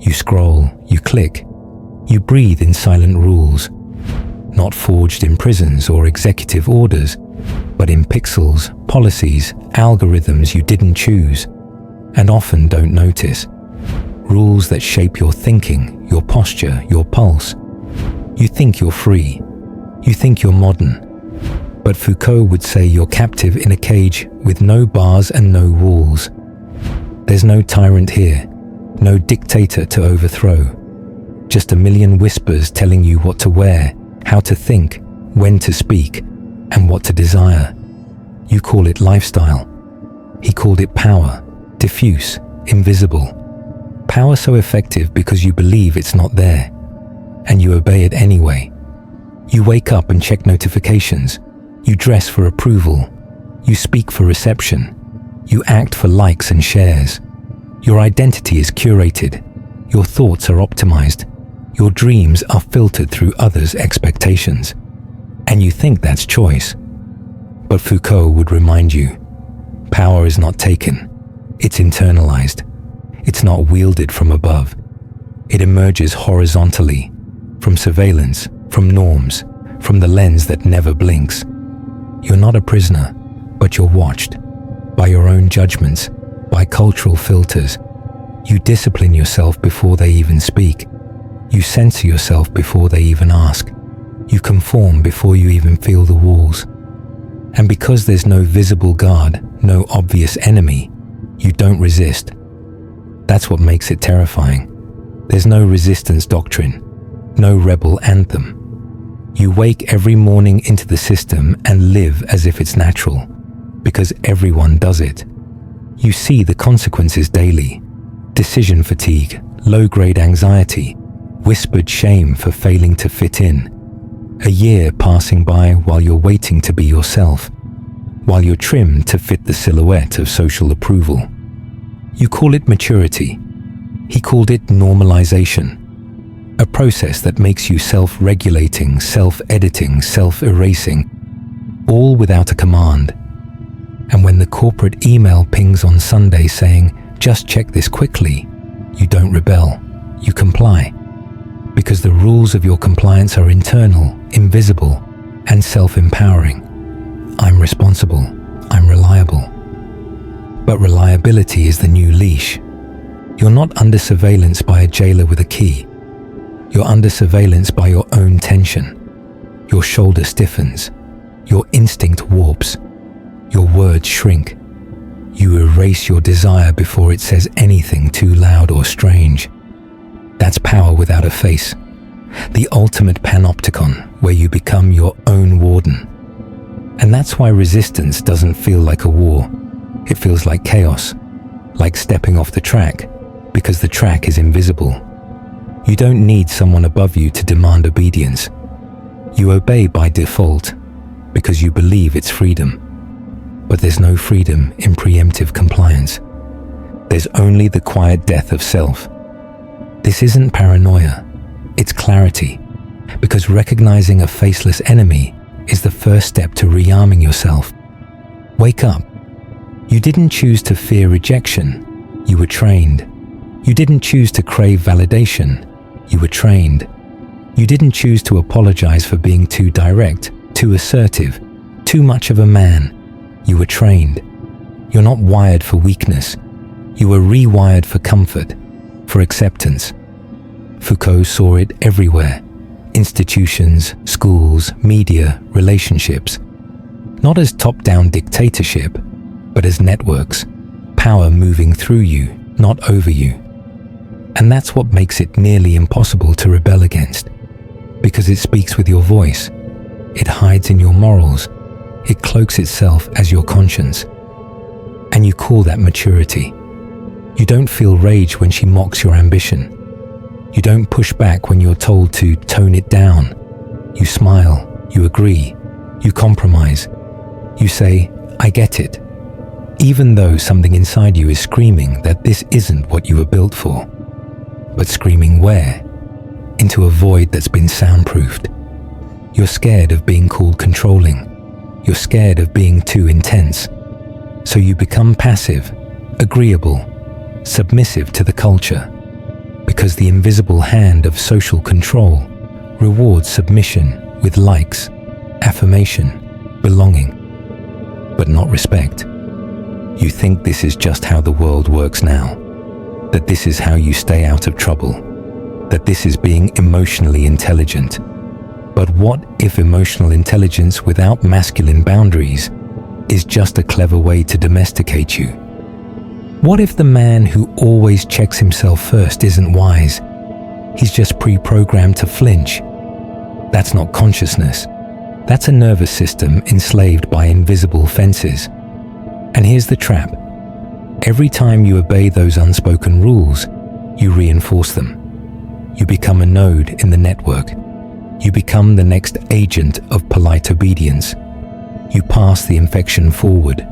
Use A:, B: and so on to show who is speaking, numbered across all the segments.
A: You scroll, you click, you breathe in silent rules, not forged in prisons or executive orders, but in pixels, policies, algorithms you didn't choose, and often don't notice. Rules that shape your thinking, your posture, your pulse. You think you're free. You think you're modern. But Foucault would say you're captive in a cage with no bars and no walls. There's no tyrant here, no dictator to overthrow. Just a million whispers telling you what to wear, how to think, when to speak, and what to desire. You call it lifestyle. He called it power, diffuse, invisible. Power so effective because you believe it's not there, and you obey it anyway. You wake up and check notifications. You dress for approval. You speak for reception. You act for likes and shares. Your identity is curated. Your thoughts are optimized. Your dreams are filtered through others' expectations. And you think that's choice. But Foucault would remind you, power is not taken. It's internalized. It's not wielded from above. It emerges horizontally, from surveillance, from norms, from the lens that never blinks. You're not a prisoner, but you're watched by your own judgments, by cultural filters. You discipline yourself before they even speak. You censor yourself before they even ask. You conform before you even feel the walls. And because there's no visible guard, no obvious enemy, you don't resist. That's what makes it terrifying. There's no resistance doctrine, no rebel anthem. You wake every morning into the system and live as if it's natural, because everyone does it. You see the consequences daily: decision fatigue, low-grade anxiety, whispered shame for failing to fit in. A year passing by while you're waiting to be yourself, while you're trimmed to fit the silhouette of social approval. You call it maturity. He called it normalization. A process that makes you self-regulating, self-editing, self-erasing, all without a command. And when the corporate email pings on Sunday saying, "Just check this quickly," you don't rebel, you comply. Because the rules of your compliance are internal, invisible, and self-empowering. I'm responsible. I'm reliable. But reliability is the new leash. You're not under surveillance by a jailer with a key. You're under surveillance by your own tension. Your shoulder stiffens. Your instinct warps. Your words shrink. You erase your desire before it says anything too loud or strange. That's power without a face. The ultimate Panopticon, where you become your own warden. And that's why resistance doesn't feel like a war. It feels like chaos, like stepping off the track, because the track is invisible. You don't need someone above you to demand obedience. You obey by default, because you believe it's freedom. But there's no freedom in preemptive compliance. There's only the quiet death of self. This isn't paranoia, it's clarity, because recognizing a faceless enemy is the first step to rearming yourself. Wake up. You didn't choose to fear rejection, you were trained. You didn't choose to crave validation, you were trained. You didn't choose to apologize for being too direct, too assertive, too much of a man, you were trained. You're not wired for weakness, you were rewired for comfort, for acceptance. Foucault saw it everywhere: institutions, schools, media, relationships. Not as top-down dictatorship, but as networks, power moving through you, not over you. And that's what makes it nearly impossible to rebel against, because it speaks with your voice, it hides in your morals, it cloaks itself as your conscience. And you call that maturity. You don't feel rage when she mocks your ambition. You don't push back when you're told to tone it down. You smile, you agree, you compromise. You say, "I get it," even though something inside you is screaming that this isn't what you were built for. But screaming where? Into a void that's been soundproofed. You're scared of being called controlling. You're scared of being too intense. So you become passive, agreeable, submissive to the culture. Because because the invisible hand of social control rewards submission with likes, affirmation, belonging, but not respect. You think this is just how the world works now, that this is how you stay out of trouble, that this is being emotionally intelligent. But what if emotional intelligence without masculine boundaries is just a clever way to domesticate you? What if the man who always checks himself first isn't wise? He's just pre-programmed to flinch. That's not consciousness. That's a nervous system enslaved by invisible fences. And here's the trap. Every time you obey those unspoken rules, you reinforce them. You become a node in the network. You become the next agent of polite obedience. You pass the infection forward.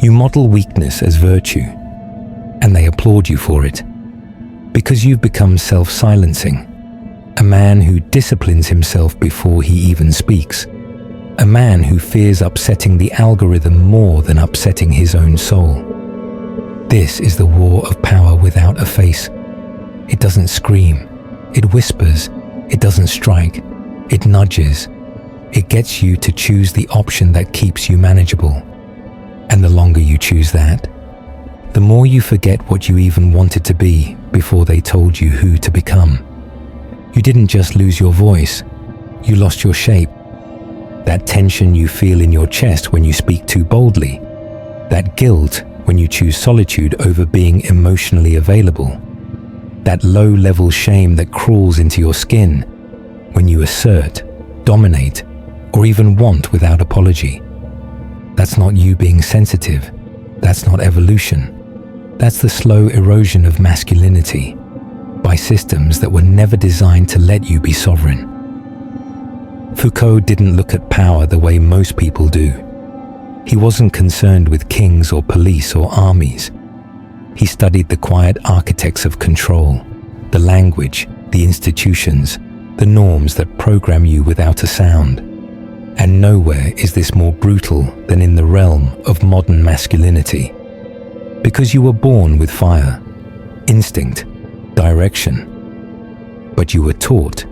A: You model weakness as virtue, and they applaud you for it. Because you've become self-silencing, a man who disciplines himself before he even speaks, a man who fears upsetting the algorithm more than upsetting his own soul. This is the war of power without a face. It doesn't scream, it whispers, it doesn't strike, it nudges. It gets you to choose the option that keeps you manageable. And the longer you choose that, the more you forget what you even wanted to be before they told you who to become. You didn't just lose your voice, you lost your shape. That tension you feel in your chest when you speak too boldly, that guilt when you choose solitude over being emotionally available, that low-level shame that crawls into your skin when you assert, dominate, or even want without apology. That's not you being sensitive. That's not evolution. That's the slow erosion of masculinity by systems that were never designed to let you be sovereign. Foucault didn't look at power the way most people do. He wasn't concerned with kings or police or armies. He studied the quiet architects of control, the language, the institutions, the norms that program you without a sound. And nowhere is this more brutal than in the realm of modern masculinity. Because you were born with fire, instinct, direction. But you were taught,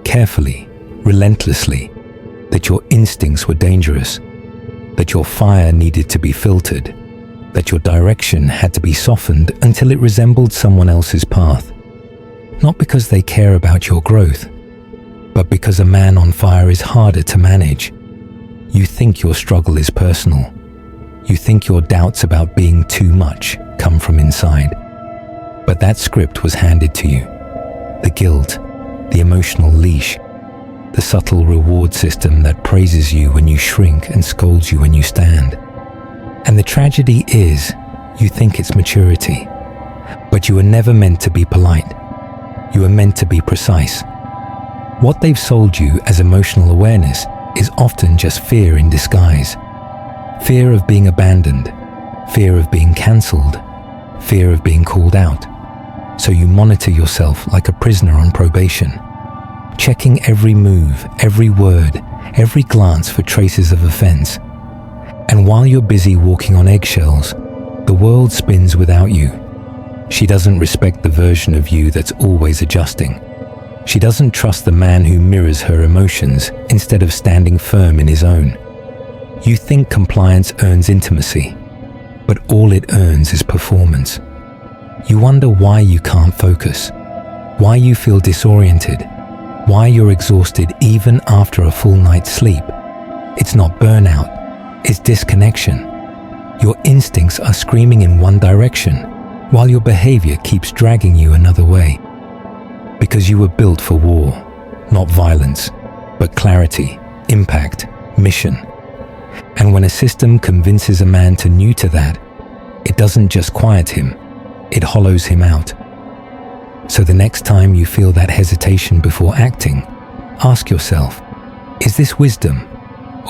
A: carefully, relentlessly, that your instincts were dangerous, that your fire needed to be filtered, that your direction had to be softened until it resembled someone else's path. Not because they care about your growth, but because a man on fire is harder to manage. You think your struggle is personal. You think your doubts about being too much come from inside. But that script was handed to you. The guilt, the emotional leash, the subtle reward system that praises you when you shrink and scolds you when you stand. And the tragedy is, you think it's maturity. But you were never meant to be polite. You were meant to be precise. What they've sold you as emotional awareness is often just fear in disguise. Fear of being abandoned, fear of being cancelled, fear of being called out. So you monitor yourself like a prisoner on probation, checking every move, every word, every glance for traces of offense. And while you're busy walking on eggshells, the world spins without you. She doesn't respect the version of you that's always adjusting. She doesn't trust the man who mirrors her emotions instead of standing firm in his own. You think compliance earns intimacy, but all it earns is performance. You wonder why you can't focus, why you feel disoriented, why you're exhausted even after a full night's sleep. It's not burnout, it's disconnection. Your instincts are screaming in one direction, while your behavior keeps dragging you another way. Because you were built for war, not violence, but clarity, impact, mission. And when a system convinces a man to neuter that, it doesn't just quiet him, it hollows him out. So the next time you feel that hesitation before acting, ask yourself, is this wisdom,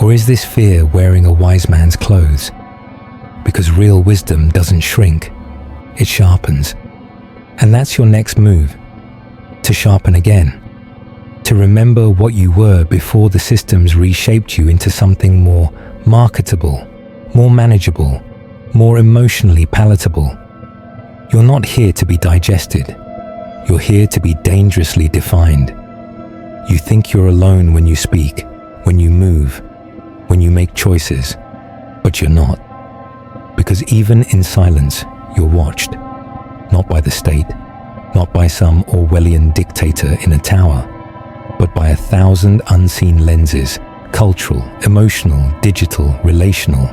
A: or is this fear wearing a wise man's clothes? Because real wisdom doesn't shrink, it sharpens. And that's your next move, to sharpen again, to remember what you were before the systems reshaped you into something more marketable, more manageable, more emotionally palatable. You're not here to be digested. You're here to be dangerously defined. You think you're alone when you speak, when you move, when you make choices, but you're not. Because even in silence, you're watched. Not by the state, not by some Orwellian dictator in a tower, but by 1,000 unseen lenses, cultural, emotional, digital, relational,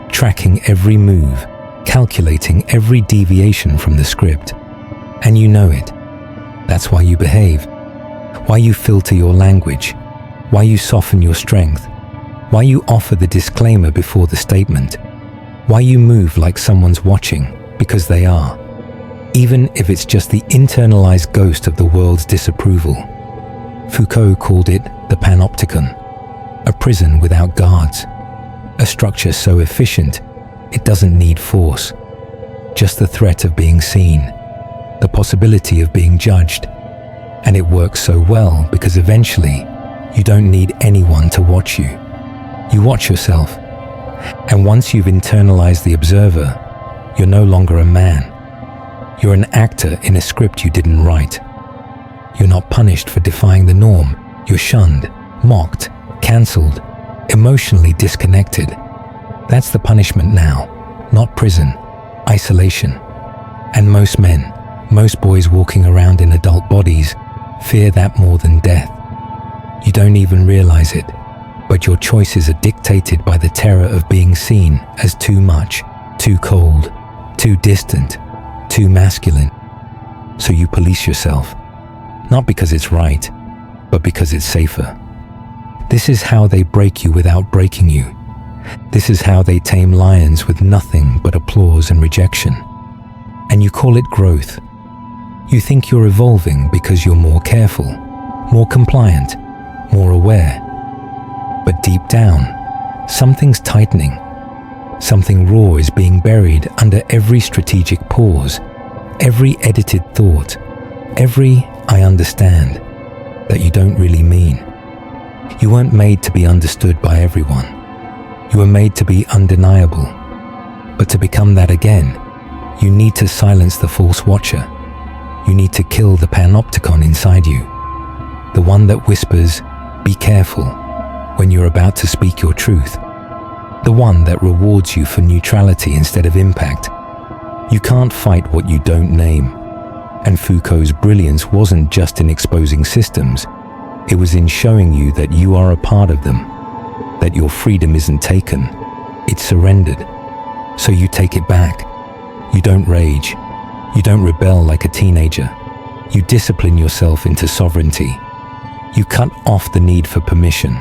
A: tracking every move, calculating every deviation from the script. And you know it. That's why you behave, why you filter your language, why you soften your strength, why you offer the disclaimer before the statement, why you move like someone's watching, because they are, even if it's just the internalized ghost of the world's disapproval. Foucault called it the Panopticon, a prison without guards, a structure so efficient it doesn't need force, just the threat of being seen, the possibility of being judged. And it works so well because eventually you don't need anyone to watch you. You watch yourself. And once you've internalized the observer, you're no longer a man. You're an actor in a script you didn't write. You're not punished for defying the norm. You're shunned, mocked, cancelled, emotionally disconnected. That's the punishment now, not prison, isolation. And most men, most boys walking around in adult bodies, fear that more than death. You don't even realize it, but your choices are dictated by the terror of being seen as too much, too cold, too distant, too masculine. So you police yourself, not because it's right, but because it's safer. This is how they break you without breaking you. This is how they tame lions with nothing but applause and rejection. And you call it growth. You think you're evolving because you're more careful, more compliant, more aware. But deep down, something's tightening. Something raw is being buried under every strategic pause, every edited thought, every "I understand" that you don't really mean. You weren't made to be understood by everyone. You were made to be undeniable. But to become that again, you need to silence the false watcher. You need to kill the Panopticon inside you, the one that whispers, "Be careful," when you're about to speak your truth, the one that rewards you for neutrality instead of impact. You can't fight what you don't name. And Foucault's brilliance wasn't just in exposing systems, it was in showing you that you are a part of them, that your freedom isn't taken, it's surrendered. So you take it back. You don't rage. You don't rebel like a teenager. You discipline yourself into sovereignty. You cut off the need for permission.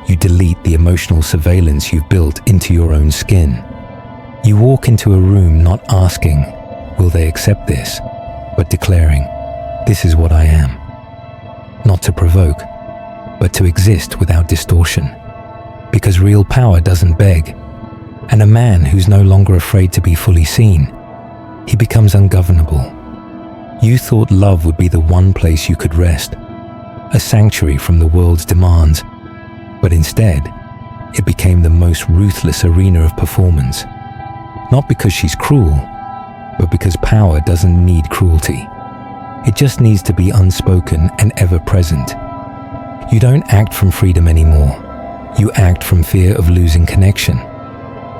A: You delete the emotional surveillance you've built into your own skin. You walk into a room not asking, "Will they accept this?" but declaring, "This is what I am." Not to provoke, but to exist without distortion. Because real power doesn't beg. And a man who's no longer afraid to be fully seen, he becomes ungovernable. You thought love would be the one place you could rest, a sanctuary from the world's demands, but instead, it became the most ruthless arena of performance. Not because she's cruel, but because power doesn't need cruelty. It just needs to be unspoken and ever present. You don't act from freedom anymore. You act from fear of losing connection.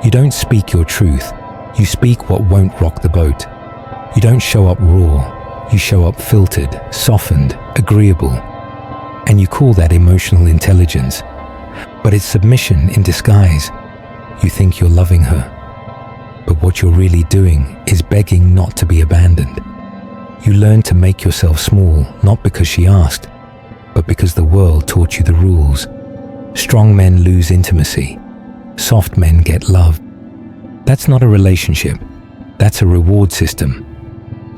A: You don't speak your truth. You speak what won't rock the boat. You don't show up raw. You show up filtered, softened, agreeable. And you call that emotional intelligence. But it's submission in disguise. You think you're loving her. But what you're really doing is begging not to be abandoned. You learn to make yourself small, not because she asked, but because the world taught you the rules. Strong men lose intimacy. Soft men get love. That's not a relationship. That's a reward system.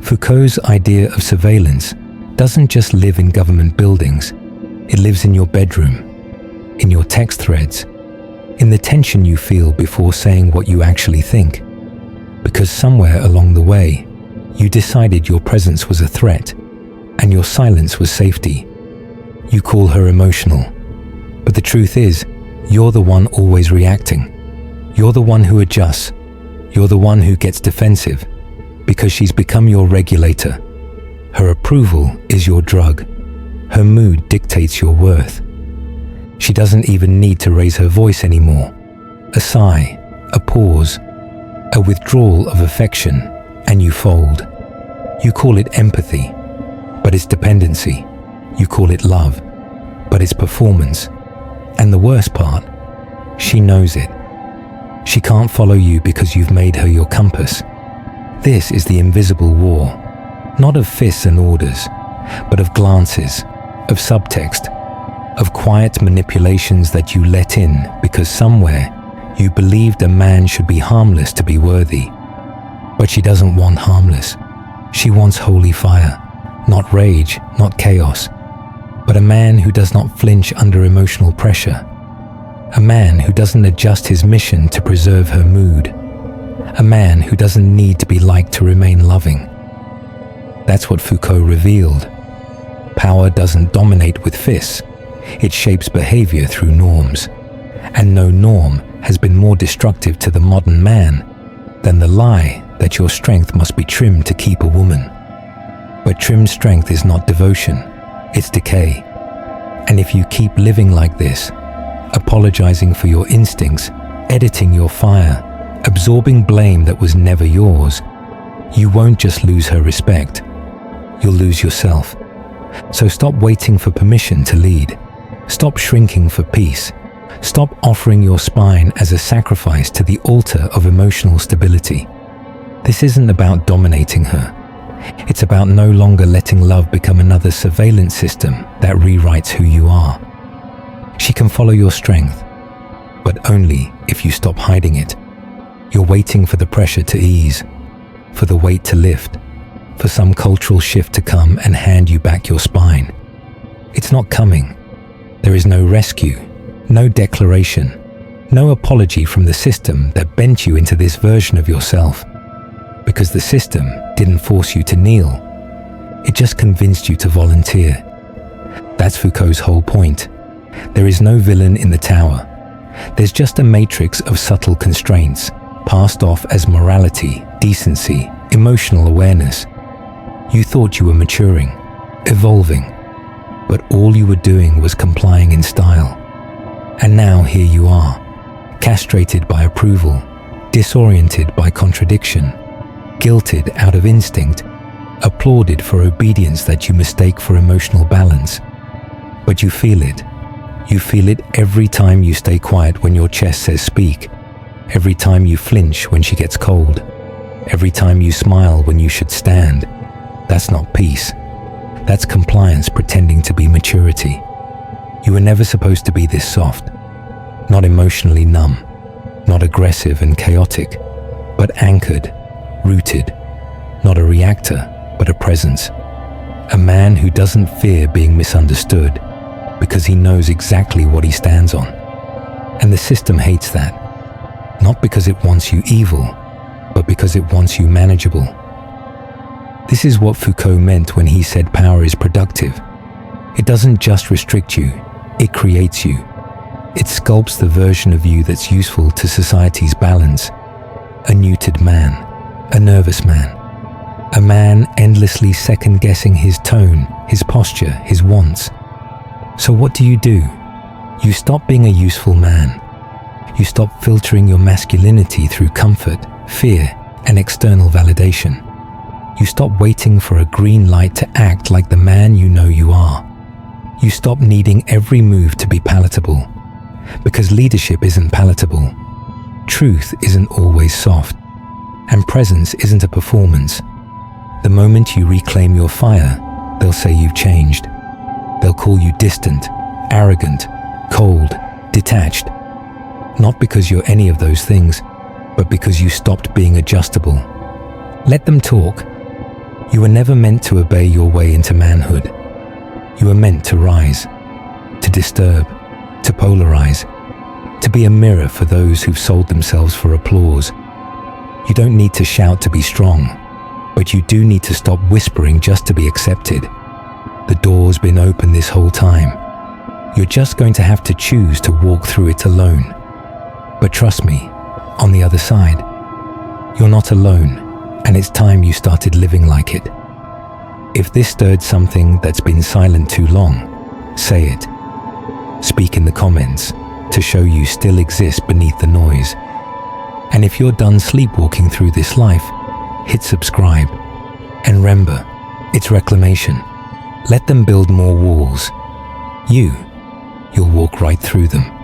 A: Foucault's idea of surveillance doesn't just live in government buildings. It lives in your bedroom, in your text threads, in the tension you feel before saying what you actually think. Because somewhere along the way, you decided your presence was a threat and your silence was safety. You call her emotional. But the truth is, you're the one always reacting. You're the one who adjusts. You're the one who gets defensive because she's become your regulator. Her approval is your drug. Her mood dictates your worth. She doesn't even need to raise her voice anymore. A sigh, a pause, a withdrawal of affection, and you fold. You call it empathy, but it's dependency. You call it love, but it's performance. And the worst part, she knows it. She can't follow you because you've made her your compass. This is the invisible war, not of fists and orders, but of glances, of subtext, of quiet manipulations that you let in because somewhere you believed a man should be harmless to be worthy. But she doesn't want harmless. She wants holy fire, not rage, not chaos, but a man who does not flinch under emotional pressure. A man who doesn't adjust his mission to preserve her mood. A man who doesn't need to be liked to remain loving. That's what Foucault revealed. Power doesn't dominate with fists. It shapes behavior through norms. And no norm has been more destructive to the modern man than the lie that your strength must be trimmed to keep a woman. But trimmed strength is not devotion, it's decay. And if you keep living like this, apologizing for your instincts, editing your fire, absorbing blame that was never yours, you won't just lose her respect, you'll lose yourself. So stop waiting for permission to lead. Stop shrinking for peace. Stop offering your spine as a sacrifice to the altar of emotional stability. This isn't about dominating her. It's about no longer letting love become another surveillance system that rewrites who you are. She can follow your strength, but only if you stop hiding it. You're waiting for the pressure to ease, for the weight to lift, for some cultural shift to come and hand you back your spine. It's not coming. There is no rescue, no declaration, no apology from the system that bent you into this version of yourself. Because the system didn't force you to kneel. It just convinced you to volunteer. That's Foucault's whole point. There is no villain in the tower. There's just a matrix of subtle constraints, passed off as morality, decency, emotional awareness. You thought you were maturing, evolving, but all you were doing was complying in style. And now here you are, castrated by approval, disoriented by contradiction, guilted out of instinct, applauded for obedience that you mistake for emotional balance. But you feel it. You feel it every time you stay quiet when your chest says speak, every time you flinch when she gets cold, every time you smile when you should stand. That's not peace. That's compliance pretending to be maturity. You were never supposed to be this soft, not emotionally numb, not aggressive and chaotic, but anchored, rooted, not a reactor, but a presence. A man who doesn't fear being misunderstood because he knows exactly what he stands on. And the system hates that, not because it wants you evil, but because it wants you manageable. This is what Foucault meant when he said power is productive. It doesn't just restrict you, it creates you. It sculpts the version of you that's useful to society's balance. A neutered man, a nervous man, a man endlessly second-guessing his tone, his posture, his wants. So what do? You stop being a useful man. You stop filtering your masculinity through comfort, fear, and external validation. You stop waiting for a green light to act like the man you know you are. You stop needing every move to be palatable, because leadership isn't palatable. Truth isn't always soft, and presence isn't a performance. The moment you reclaim your fire, they'll say you've changed. They'll call you distant, arrogant, cold, detached. Not because you're any of those things, but because you stopped being adjustable. Let them talk. You were never meant to obey your way into manhood. You were meant to rise, to disturb, to polarize, to be a mirror for those who've sold themselves for applause. You don't need to shout to be strong, but you do need to stop whispering just to be accepted. The door's been open this whole time. You're just going to have to choose to walk through it alone. But trust me, on the other side, you're not alone, and it's time you started living like it. If this stirred something that's been silent too long, say it. Speak in the comments to show you still exist beneath the noise. And if you're done sleepwalking through this life, hit subscribe. And remember, it's reclamation. Let them build more walls. You'll walk right through them.